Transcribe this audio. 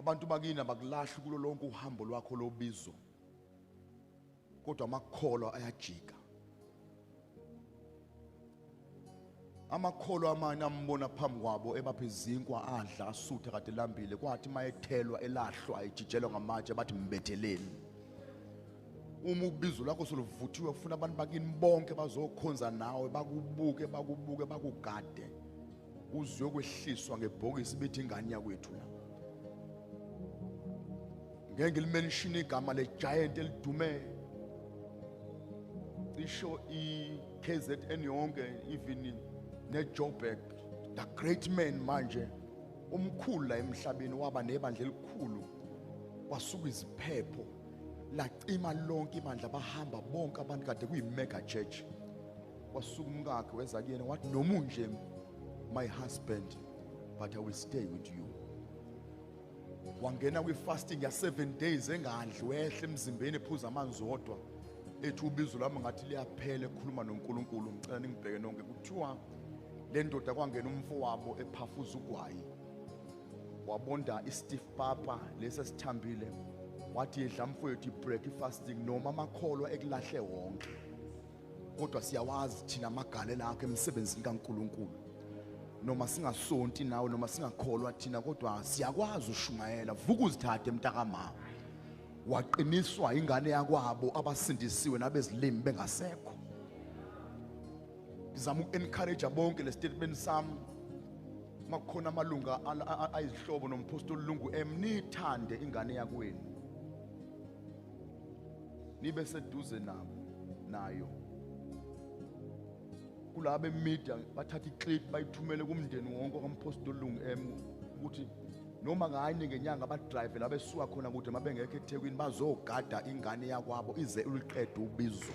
Abantu bakini abakulahli kulo lonke uhambo lwakho lobizo, kodwa amakholo ayajika. Amakholo amanye ambona phambi kwabo ebapha izinkwa adla asutha kade lambile, kwathi mayethelwa elahlwa ejijelwa ngamatshe bathi mbetheleni. Uma ubizo lakho soluvuthiwe ufuna abantu bakini bonke bazokhonza nawe, bakubuke bakugade, uzwe kwehliswa ngebhokisi bethi ingane yakwethu la. Ngeke ngilimention igama le giant elidume, isho iKZN yonke, even neJoburg, the great man manje umkhulu la emhlabeni, waba nebandla elikhulu, wasuka iziphepho lacima lonke ibandla, bahamba bonke abantu kade kuyi-mega church. Wasuka umkakhe weza kuyena wathi, noma unje my husband, but I will stay with you. Wangena kwi-fasting ya 7 days engadli, wehle emzimbeni ephuza amanzi odwa, ethi ubizo lami ngathi liyaphela ekhuluma noNkulunkulu. Ngicela ningibheke nonke, kuthiwa le ndoda kwangena umfowabo ephafuza ugwayi, wabonda istiff papa lesi esithambile, wathi yedla mfowethu ibreak ifasting noma amakholwa ekulahle wonke, kodwa siyawazi thina amagalela akhe emsebenzini kaNkulunkulu. Noma singasonti nawe, noma singakholwa thina, kodwa siyakwazi ushumayela. Vuka uzithathe mntakamama. Waqiniswa ingane yakwabo abasindisiwe nabezilimi bengasekho. Ngizama uku-encourage bonke le statement sami. Makukhona amalunga ayizihlobo nompostoli Lungu nithande ingane yakwenu, nibe seduze nabo nayo. Kulabe media bathatha iclip bayithumele kumndeni wonke kampostoli Lungu ukuthi noma nganye ngenyanga badrive la besuka khona kude mabengekho eThekwini bazogada ingane yakwabo ize uliqede ubizo.